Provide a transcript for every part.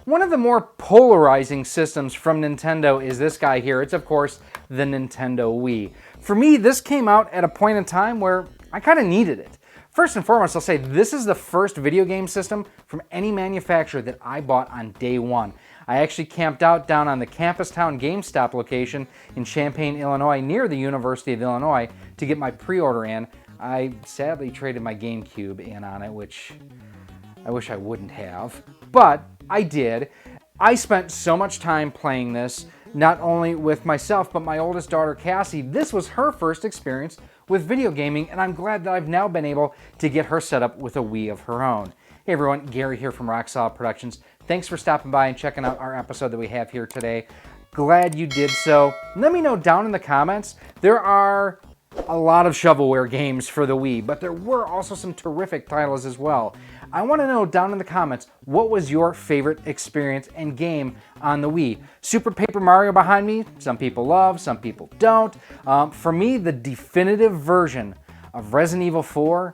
One of the more polarizing systems from Nintendo is this guy here. It's, of course, the Nintendo Wii. For me, this came out at a point in time where I kind of needed it. First and foremost, I'll say this is the first video game system from any manufacturer that I bought on day one. I actually camped out down on the Campus Town GameStop location in Champaign, Illinois, near the University of Illinois, to get my pre-order in. I sadly traded my Gamecube in on it, which I wish I wouldn't have, but I did. I spent so much time playing this, not only with myself, but my oldest daughter, Cassie. This was her first experience with video gaming, and I'm glad that I've now been able to get her set up with a Wii of her own. Hey everyone, Gary here from Rock Solid Productions. Thanks for stopping by and checking out our episode that we have here today. Glad you did so. Let me know down in the comments. There are a lot of shovelware games for the Wii, but there were also some terrific titles as well. I want to know down in the comments, what was your favorite experience and game on the Wii? Super Paper Mario behind me, some people love, some people don't. For me, the definitive version of Resident Evil 4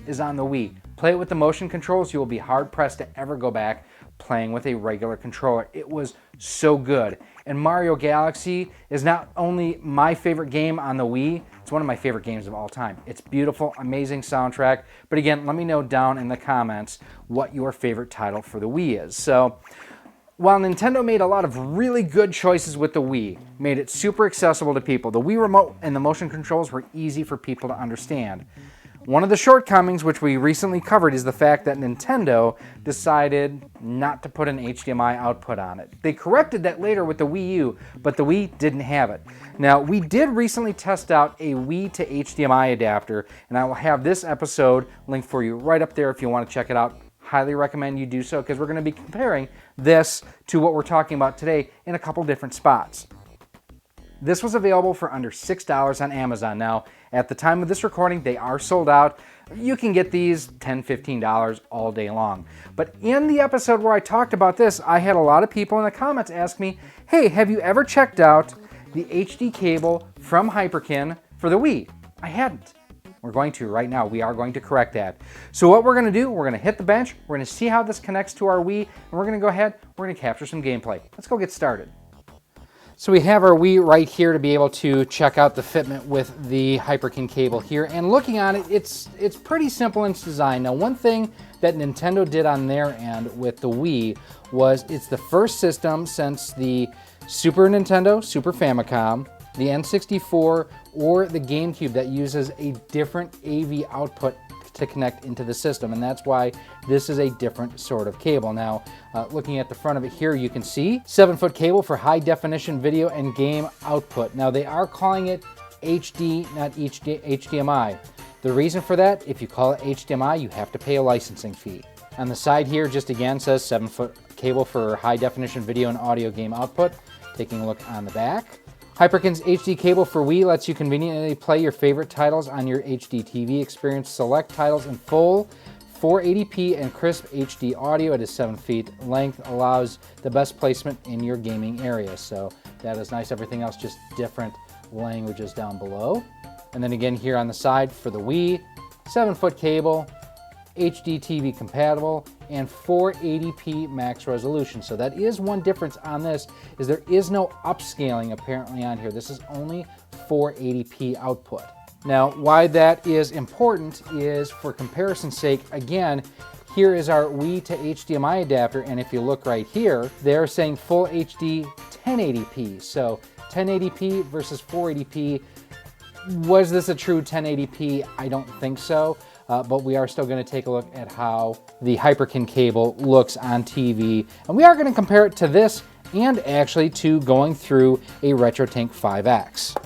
is on the Wii. Play it with the motion controls, you will be hard-pressed to ever go back playing with a regular controller. It was so good. And Mario Galaxy is not only my favorite game on the Wii, it's one of my favorite games of all time. It's beautiful, amazing soundtrack. But again, let me know down in the comments what your favorite title for the Wii is. So, while Nintendo made a lot of really good choices with the Wii, made it super accessible to people, the Wii Remote and the motion controls were easy for people to understand. One of the shortcomings, which we recently covered, is the fact that Nintendo decided not to put an HDMI output on it. They corrected that later with the Wii U, but the Wii didn't have it. Now, we did recently test out a Wii to HDMI adapter, and I will have this episode linked for you right up there if you want to check it out. Highly recommend you do so, because we're going to be comparing this to what we're talking about today in a couple different spots. This was available for under $6 on Amazon. Now, at the time of this recording, they are sold out. You can get these $10, $15 all day long. But in the episode where I talked about this, I had a lot of people in the comments ask me, hey, have you ever checked out the HD cable from Hyperkin for the Wii? I hadn't. We're going to right now. We are going to correct that. So what we're going to do, we're going to hit the bench, we're going to see how this connects to our Wii, and we're going to go ahead, we're going to capture some gameplay. Let's go get started. So we have our Wii right here to be able to check out the fitment with the Hyperkin cable here. And looking on it, it's pretty simple in its design. Now, one thing that Nintendo did on their end with the Wii was it's the first system since the Super Nintendo, Super Famicom, the N64, or the Gamecube that uses a different AV output to connect into the system, and that's why this is a different sort of cable. Now, looking at the front of it here, you can see 7-foot cable for high definition video and game output. Now, they are calling it HD, not HDMI. The reason for that, if you call it HDMI, you have to pay a licensing fee. On the side here, just again says 7-foot cable for high definition video and audio game output. Taking a look on the back. Hyperkin's HD cable for Wii lets you conveniently play your favorite titles on your HD TV experience. Select titles in full 480p and crisp HD audio. It is 7 feet length, allows the best placement in your gaming area. So that is nice. Everything else just different languages down below. And then again here on the side for the Wii, 7-foot cable, HD TV compatible, and 480p max resolution. So that is one difference on this, is there is no upscaling apparently on here. This is only 480p output. Now, why that is important is, for comparison's sake, again, here is our Wii to HDMI adapter, and if you look right here, they're saying full HD 1080p. So 1080p versus 480p. Was this a true 1080p? I don't think so. But we are still going to take a look at how the Hyperkin cable looks on TV. And we are going to compare it to this and actually to going through a RetroTink 5X.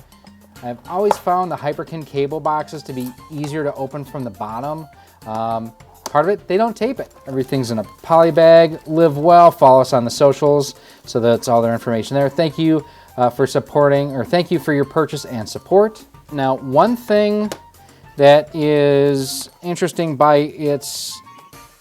I've always found the Hyperkin cable boxes to be easier to open from the bottom. Part of it, they don't tape it. Everything's in a poly bag. Live well. Follow us on the socials. So that's all their information there. Thank you for supporting, or thank you for your purchase and support. Now, one thing that is interesting by its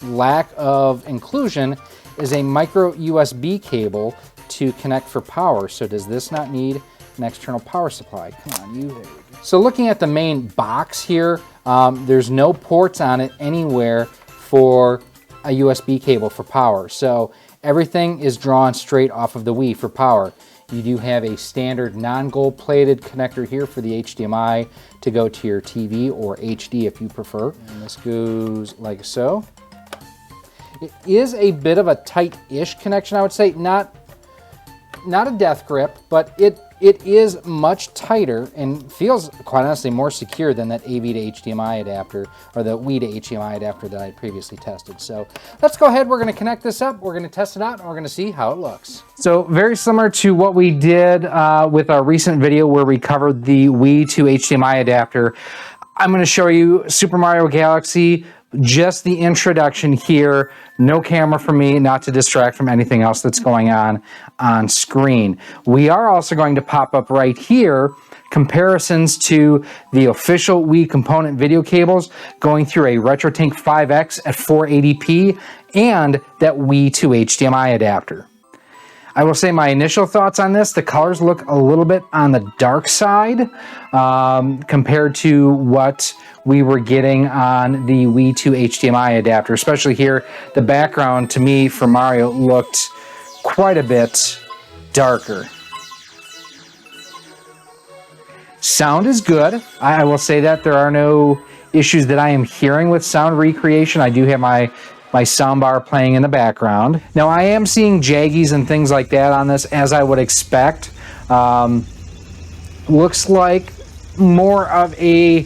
lack of inclusion is a micro USB cable to connect for power. So does this not need an external power supply? Come on, you. There we go. So looking at the main box here, there's no ports on it anywhere for a USB cable for power. So everything is drawn straight off of the Wii for power. You do have a standard non-gold plated connector here for the HDMI to go to your TV or HD if you prefer. And this goes like so. It is a bit of a tight-ish connection, I would say. Not a death grip, but it is much tighter and feels, quite honestly, more secure than that AV to HDMI adapter, or the Wii to HDMI adapter that I previously tested. So let's go ahead, we're gonna connect this up, we're gonna test it out, and we're gonna see how it looks. So very similar to what we did with our recent video where we covered the Wii to HDMI adapter, I'm gonna show you Super Mario Galaxy, just the introduction here, no camera for me, not to distract from anything else that's going on screen. We are also going to pop up right here comparisons to the official Wii component video cables going through a RetroTink 5X at 480p and that Wii to HDMI adapter. I will say my initial thoughts on this, the colors look a little bit on the dark side compared to what we were getting on the Wii to HDMI adapter, especially here. The background to me for Mario looked quite a bit darker. Sound is good. I will say that there are no issues that I am hearing with sound recreation. I do have my soundbar playing in the background. Now I am seeing jaggies and things like that on this, as I would expect. Looks like more of the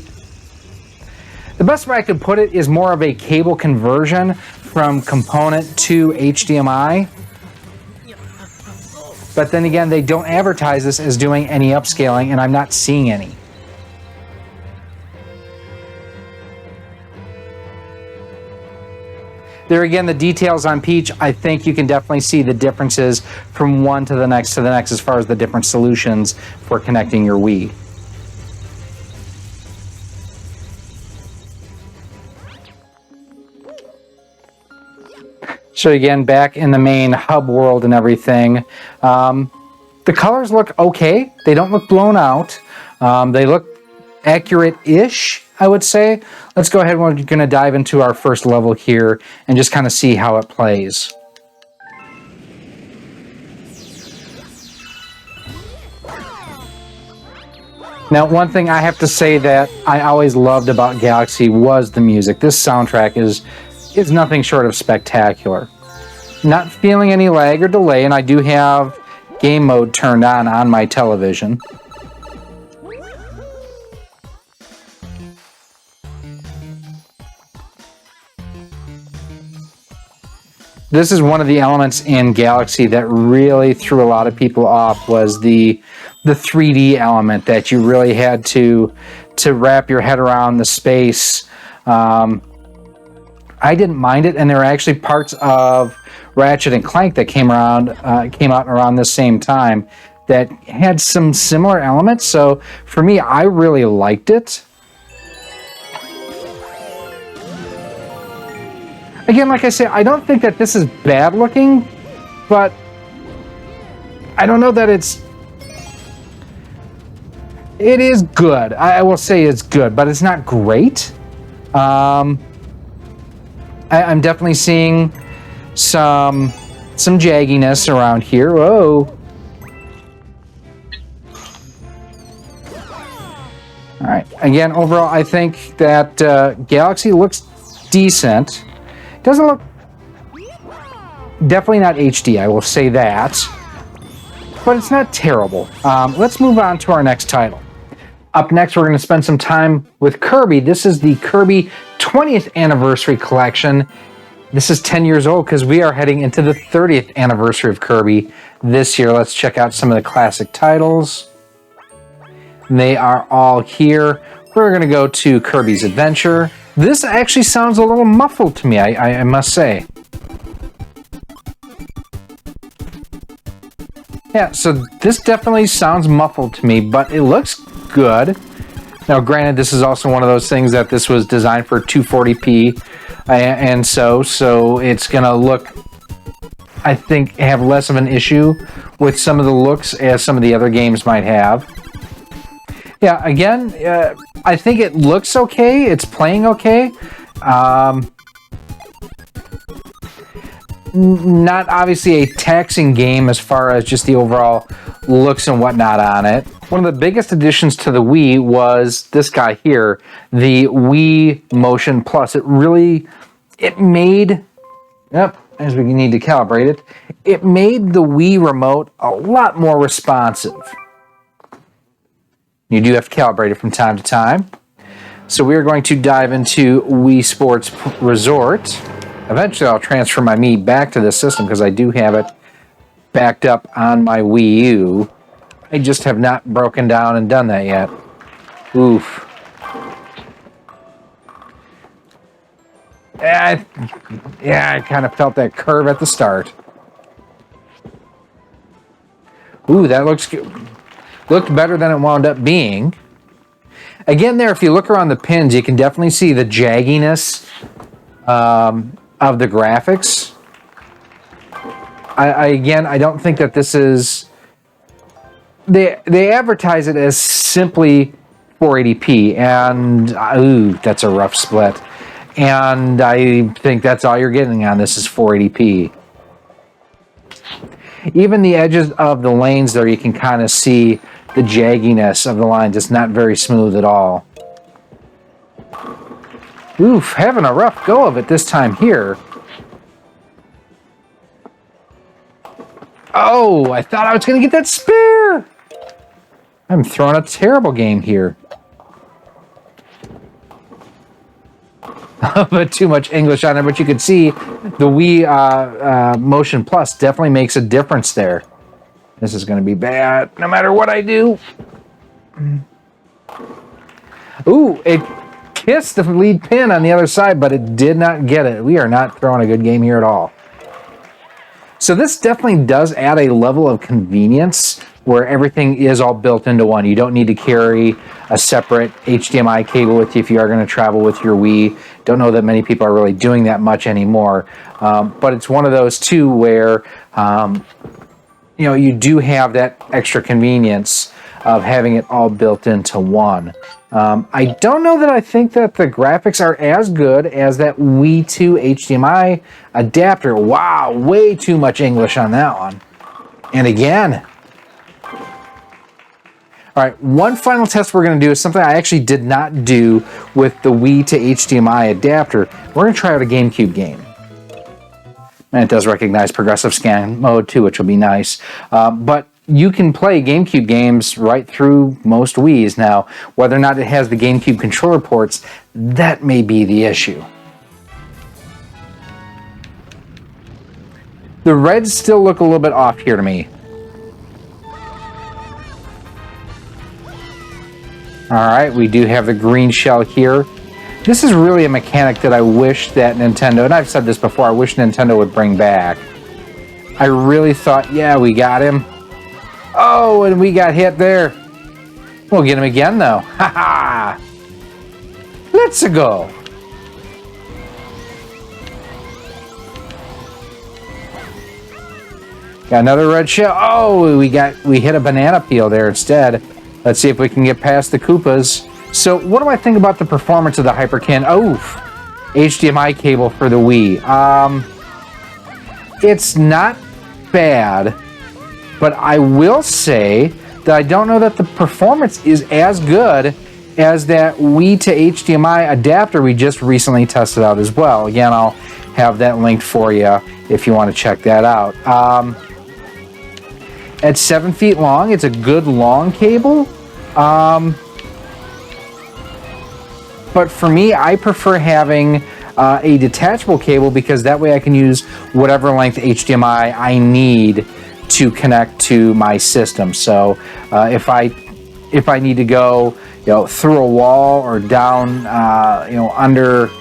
best way I could put it is more of a cable conversion from component to HDMI. But then again, they don't advertise this as doing any upscaling, and I'm not seeing any. There again, the details on Peach, I think you can definitely see the differences from one to the next as far as the different solutions for connecting your Wii. So again, back in the main hub world and everything, the colors look okay. They don't look blown out. They look accurate-ish, I would say. Let's go ahead, we're going to dive into our first level here and just kind of see how it plays. Now, one thing I have to say that I always loved about Galaxy was the music. This soundtrack is nothing short of spectacular. Not feeling any lag or delay, and I do have game mode turned on my television. This is one of the elements in Galaxy that really threw a lot of people off, was the 3D element, that you really had to wrap your head around the space. I didn't mind it, and there were actually parts of Ratchet and Clank that came out around the same time that had some similar elements. So for me, I really liked it. Again, like I say, I don't think that this is bad looking, but I don't know that it is good. I will say it's good, but it's not great. I'm definitely seeing some jagginess around here. Whoa. All right. Again, overall, I think that Galaxy looks decent. Doesn't look... Definitely not HD, I will say that. But it's not terrible. Let's move on to our next title. Up next, we're going to spend some time with Kirby. This is the Kirby 20th Anniversary Collection. This is 10 years old because we are heading into the 30th anniversary of Kirby this year. Let's check out some of the classic titles. They are all here. We're going to go to Kirby's Adventure. This actually sounds a little muffled to me, I must say. Yeah, so this definitely sounds muffled to me, but it looks good. Now, granted, this is also one of those things that this was designed for 240p, and so it's going to look, I think, have less of an issue with some of the looks as some of the other games might have. Yeah, again, I think it looks okay. It's playing okay. Not obviously a taxing game as far as just the overall looks and whatnot on it. One of the biggest additions to the Wii was this guy here, the Wii Motion Plus. It made, yep, as we need to calibrate it, it made the Wii remote a lot more responsive. You do have to calibrate it from time to time. So we are going to dive into Wii Sports Resort. Eventually I'll transfer my Mii back to this system because I do have it backed up on my Wii U. I just have not broken down and done that yet. Oof. Yeah, I kind of felt that curve at the start. Ooh, that looks good. Looked better than it wound up being. Again there, if you look around the pins, you can definitely see the jagginess of the graphics. Again, I don't think that this is... They advertise it as simply 480p, and ooh, that's a rough split. And I think that's all you're getting on this is 480p. Even the edges of the lanes there, you can kind of see the jagginess of the lines. It's not very smooth at all. Oof, having a rough go of it this time here. Oh, I thought I was going to get that spare. I'm throwing a terrible game here. But too much English on it, but you can see the Wii Motion Plus definitely makes a difference there. This is going to be bad no matter what I do. Ooh, it kissed the lead pin on the other side, but it did not get it. We are not throwing a good game here at all. So this definitely does add a level of convenience where everything is all built into one. You don't need to carry a separate HDMI cable with you if you are going to travel with your Wii. Don't know that many people are really doing that much anymore. But it's one of those too where you know, you do have that extra convenience of having it all built into one. I don't know that I think that the graphics are as good as that Wii 2 HDMI adapter. Wow, way too much English on that one. And again. All right, one final test we're going to do is something I actually did not do with the Wii to HDMI adapter. We're going to try out a GameCube game. And it does recognize progressive scan mode too, which will be nice. But you can play GameCube games right through most Wiis. Now, whether or not it has the GameCube controller ports, that may be the issue. The reds still look a little bit off here to me. Alright, we do have the green shell here. This is really a mechanic that I wish that Nintendo, and I've said this before, I wish Nintendo would bring back. I really thought, yeah, we got him. Oh, and we got hit there. We'll get him again, though. Ha ha! Let's go. Got another red shell. Oh, we hit a banana peel there instead. Let's see if we can get past the Koopas. So, what do I think about the performance of the Hyperkin? Oh, HDMI cable for the Wii. It's not bad, but I will say that I don't know that the performance is as good as that Wii to HDMI adapter we just recently tested out as well. Again, I'll have that linked for you if you want to check that out. At 7 feet long, it's a good long cable. But for me, I prefer having a detachable cable because that way I can use whatever length HDMI I need to connect to my system. So if I need to go, through a wall or down, under,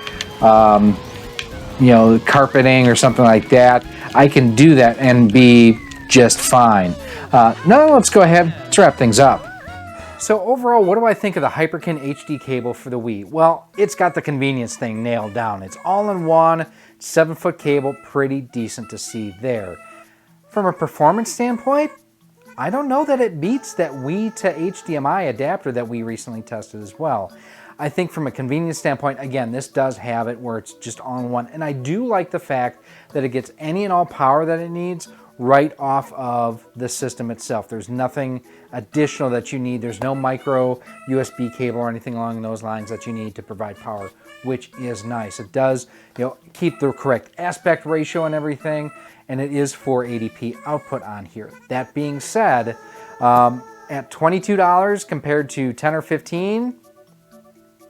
carpeting or something like that, I can do that and be just fine. Now let's go ahead. Let's wrap things up. So overall, what do I think of the Hyperkin HD cable for the Wii? Well, it's got the convenience thing nailed down. It's all in one, 7-foot cable, pretty decent to see there. From a performance standpoint, I don't know that it beats that Wii to HDMI adapter that we recently tested as well. I think from a convenience standpoint, again, this does have it where it's just all in one. And I do like the fact that it gets any and all power that it needs right off of the system itself. There's nothing additional that you need. There's no micro USB cable or anything along those lines that you need to provide power, which is nice. It does, keep the correct aspect ratio and everything, and it is 480p output on here. That being said, at $22 compared to $10 or $15,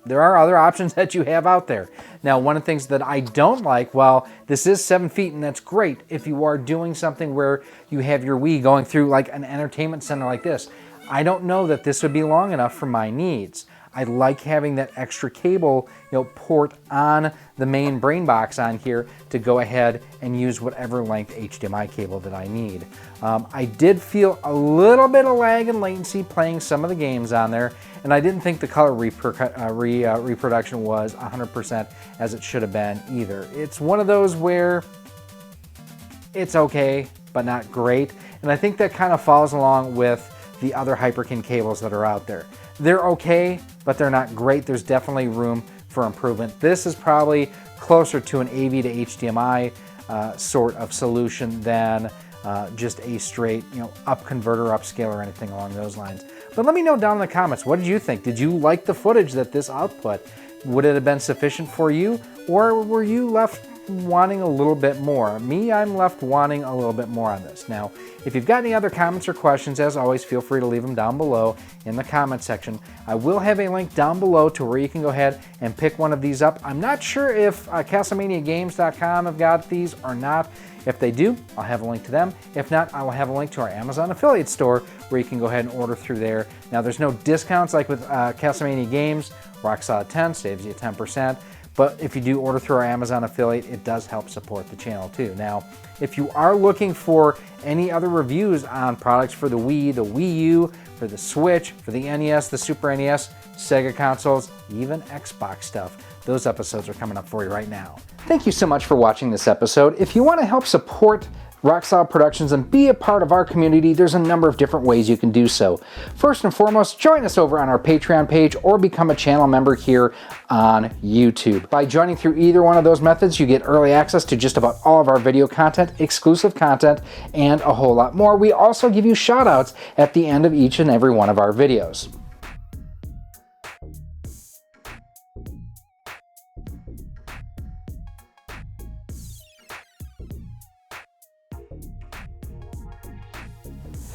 there are other options that you have out there. Now, one of the things that I don't like, well, this is 7 feet, and that's great if you are doing something where you have your Wii going through like an entertainment center like this. I don't know that this would be long enough for my needs. I like having that extra cable, port on the main brain box on here to go ahead and use whatever length HDMI cable that I need. I did feel a little bit of lag and latency playing some of the games on there, and I didn't think the color reproduction was 100% as it should have been either. It's one of those where it's okay, but not great, and I think that kind of follows along with the other Hyperkin cables that are out there. They're okay, but they're not great. There's definitely room for improvement. This is probably closer to an AV to HDMI sort of solution than just a straight, up converter, upscale, or anything along those lines. But let me know down in the comments, what did you think? Did you like the footage that this output? Would it have been sufficient for you, or were you left wanting a little bit more? Me, I'm left wanting a little bit more on this. Now, if you've got any other comments or questions, as always, feel free to leave them down below in the comment section. I will have a link down below to where you can go ahead and pick one of these up. I'm not sure if CastleManiaGames.com have got these or not. If they do, I'll have a link to them. If not, I will have a link to our Amazon affiliate store where you can go ahead and order through there. Now, there's no discounts like with Castlemania Games. Rock Solid 10 saves you 10%. But if you do order through our Amazon affiliate, it does help support the channel too. Now, if you are looking for any other reviews on products for the Wii, the Wii U, for the Switch, for the NES, the Super NES, Sega consoles, even Xbox stuff, those episodes are coming up for you right now. Thank you so much for watching this episode. If you want to help support Rock Solid Productions and be a part of our community, there's a number of different ways you can do so. First and foremost, join us over on our Patreon page or become a channel member here on YouTube. By joining through either one of those methods, you get early access to just about all of our video content, exclusive content, and a whole lot more. We also give you shout outs at the end of each and every one of our videos.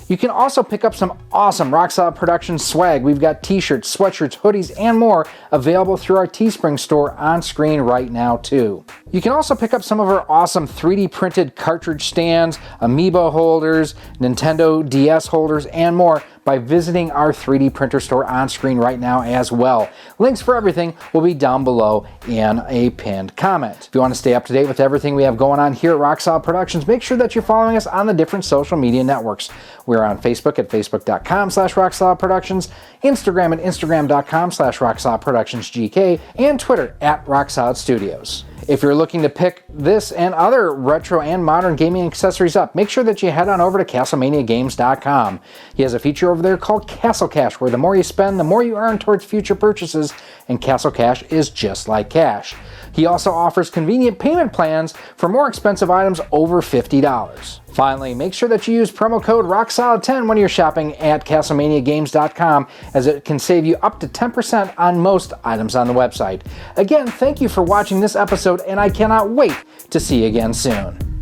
You can also pick up some awesome Rock Solid Productions swag. We've got t-shirts, sweatshirts, hoodies, and more available through our Teespring store on screen right now too. You can also pick up some of our awesome 3D printed cartridge stands, amiibo holders, Nintendo DS holders, and more by visiting our 3D printer store on screen right now as well. Links for everything will be down below in a pinned comment. If you want to stay up to date with everything we have going on here at Rock Solid Productions, make sure that you're following us on the different social media networks. We're on Facebook at facebook.com/RockSolidProductions, Instagram at instagram.com/RockSolidProductionsGK, and Twitter at RockSolidStudios. If you're looking to pick this and other retro and modern gaming accessories up, make sure that you head on over to CastlemaniaGames.com. He has a feature over there called Castle Cash, where the more you spend, the more you earn towards future purchases, and Castle Cash is just like cash. He also offers convenient payment plans for more expensive items over $50. Finally, make sure that you use promo code ROCKSOLID10 when you're shopping at CastlemaniaGames.com, as it can save you up to 10% on most items on the website. Again, thank you for watching this episode, and I cannot wait to see you again soon.